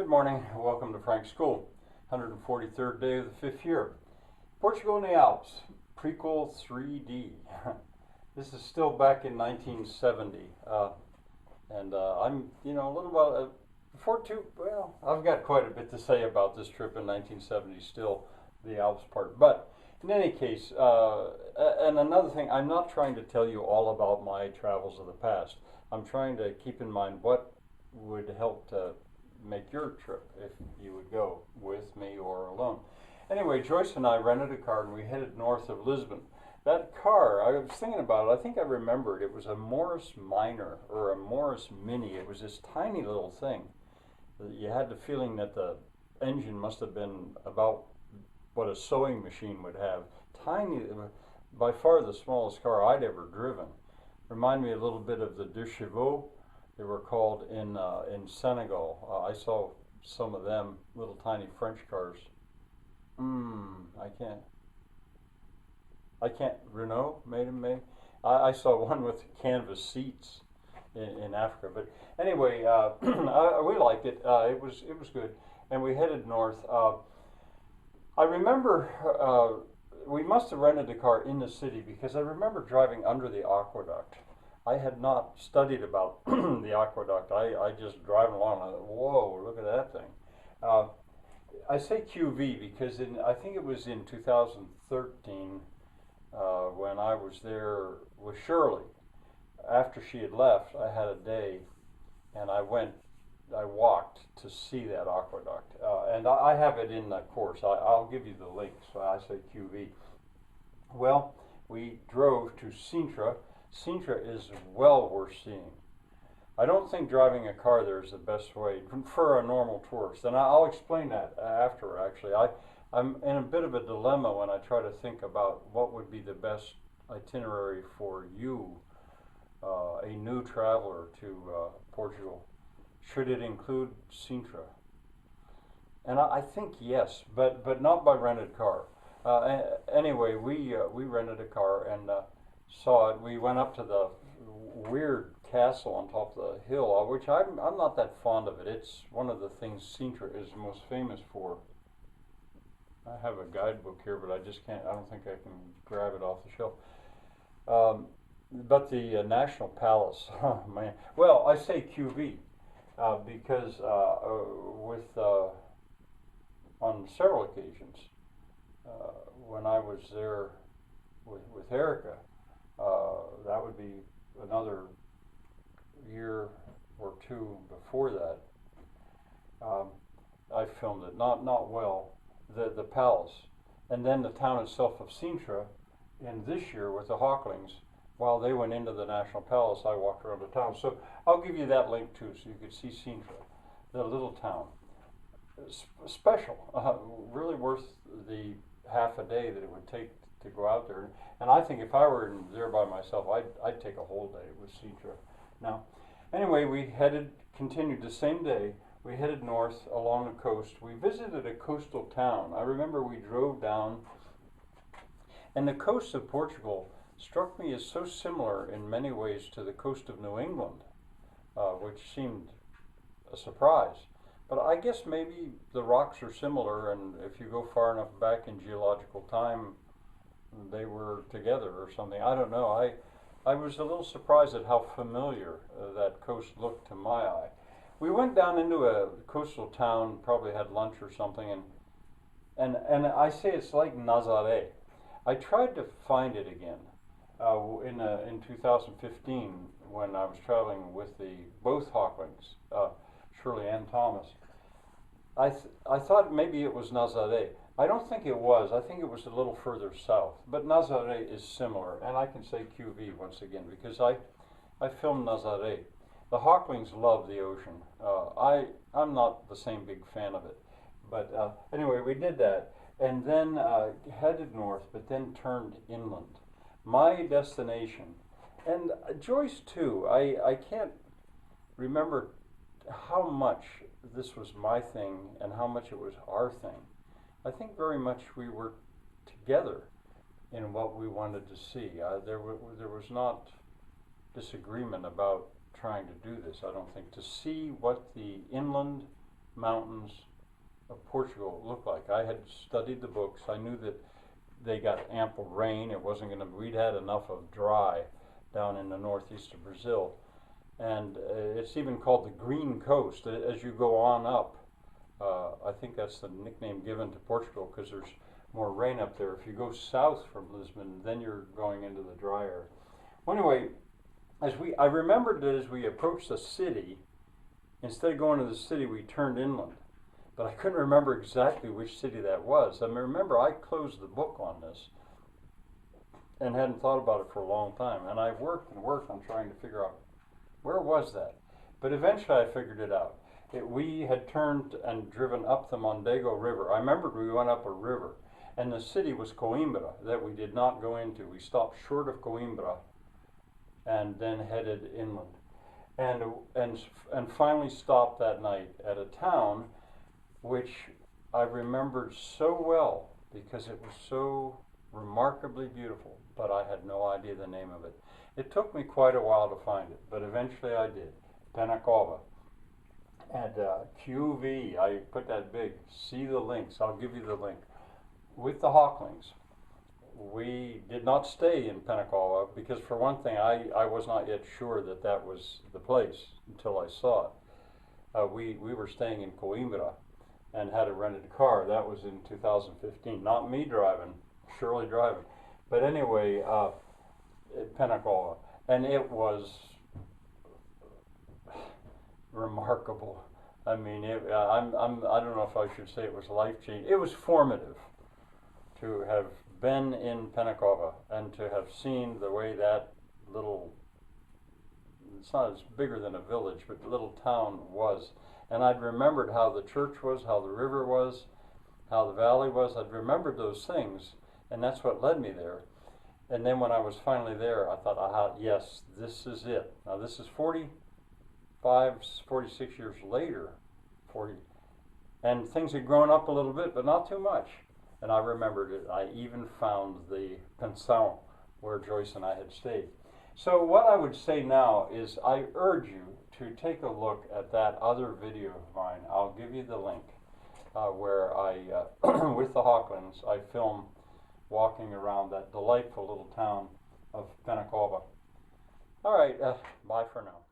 Good morning, welcome to Frank's School. 143rd day of the 5th year. Portugal in the Alps, Prequel 3D. This is still back in 1970. I'm, a little while, I've got quite a bit to say about this trip in 1970, still the Alps part. But in any case, and another thing, I'm not trying to tell you all about my travels of the past. I'm trying to keep in mind what would help to make your trip if you would go with me or alone. Anyway, Joyce and I rented a car and we headed north of Lisbon. That car, I was thinking about it, I think I remembered, it was a Morris Minor or a Morris Mini. It was this tiny little thing. You had the feeling that the engine must have been about what a sewing machine would have. Tiny, by far the smallest car I'd ever driven. Remind me a little bit of the Deux Chevaux. They were called in Senegal. I saw some of them, little tiny French cars. I can't, Renault made them, maybe? I saw one with canvas seats in Africa. But anyway, we liked it. It was good. And we headed north. I remember we must have rented the car in the city because I remember driving under the aqueduct. I had not studied about the aqueduct. I just driving along and I thought, whoa, look at that thing. I say QV because I think it was in 2013 when I was there with Shirley. After she had left, I had a day and I walked to see that aqueduct. And I have it in the course. I'll give you the link, so I say QV. Well, we drove to Sintra. Sintra is well worth seeing. I don't think driving a car there is the best way for a normal tourist, and I'll explain that after. Actually, I'm in a bit of a dilemma when I try to think about what would be the best itinerary for you, a new traveler to Portugal. Should it include Sintra? And I think yes, but not by rented car. Anyway, we rented a car and saw it. We went up to the weird castle on top of the hill, which I'm not that fond of it. It's one of the things Sintra is most famous for. I have a guidebook here, but I don't think I can grab it off the shelf. But the National Palace, oh man. Well, I say QV because on several occasions, when I was there with Erica, that would be another year or two before that. I filmed it, not well, the palace, and then the town itself of Sintra. And this year with the Hawklings, while they went into the National Palace, I walked around the town. So I'll give you that link too, so you could see Sintra, the little town. Special, really worth the half a day that it would take to go out there. And I think if I were there by myself, I'd take a whole day with Sintra. Now, anyway, we continued the same day. We headed north along the coast. We visited a coastal town. I remember we drove down, and the coast of Portugal struck me as so similar in many ways to the coast of New England, which seemed a surprise. But I guess maybe the rocks are similar, and if you go far enough back in geological time, they were together or something. I don't know. I was a little surprised at how familiar that coast looked to my eye. We went down into a coastal town, probably had lunch or something, and I say it's like Nazaré. I tried to find it again in 2015 when I was traveling with both Hawklings, Shirley and Thomas. I thought maybe it was Nazaré. I don't think it was. I think it was a little further south. But Nazaré is similar, and I can say QV once again because I filmed Nazaré. The Hawklings love the ocean. I'm not the same big fan of it. But anyway, we did that, and then headed north, but then turned inland. My destination, and Joyce too, I can't remember how much this was my thing and how much it was our thing. I think very much we were together in what we wanted to see. There was not disagreement about trying to do this, I don't think, to see what the inland mountains of Portugal looked like. I had studied the books. I knew that they got ample rain. It wasn't going to, we'd had enough of dry down in the northeast of Brazil. And it's even called the Green Coast. As you go on up, I think that's the nickname given to Portugal because there's more rain up there. If you go south from Lisbon, then you're going into the dry area. Well, anyway, I remembered that as we approached the city, instead of going to the city, we turned inland. But I couldn't remember exactly which city that was. I mean, remember, I closed the book on this and hadn't thought about it for a long time. And I worked and worked on trying to figure out where was that. But eventually I figured it out. We had turned and driven up the Mondego River. I remembered we went up a river. And the city was Coimbra that we did not go into. We stopped short of Coimbra and then headed inland. And finally stopped that night at a town which I remembered so well because it was so remarkably beautiful, but I had no idea the name of it. It took me quite a while to find it, but eventually I did. Penacova. And QV, I put that big. See the links. I'll give you the link. With the Hawklings, we did not stay in Penacova because, for one thing, I was not yet sure that that was the place until I saw it. We were staying in Coimbra and had a rented car. That was in 2015. Not me driving, Shirley driving. But anyway, Penacova. And it was remarkable. I mean, I don't know if I should say it was life-changing. It was formative to have been in Penacova and to have seen the way that little, it's not as bigger than a village, but the little town was. And I'd remembered how the church was, how the river was, how the valley was. I'd remembered those things, and that's what led me there. And then when I was finally there, I thought, aha, yes, this is it. Now this is 45, 46 years later, 40, and things had grown up a little bit, but not too much. And I remembered it. I even found the pension where Joyce and I had stayed. So what I would say now is I urge you to take a look at that other video of mine. I'll give you the link where I, with the Hawklings, I film walking around that delightful little town of Penacova. All right, bye for now.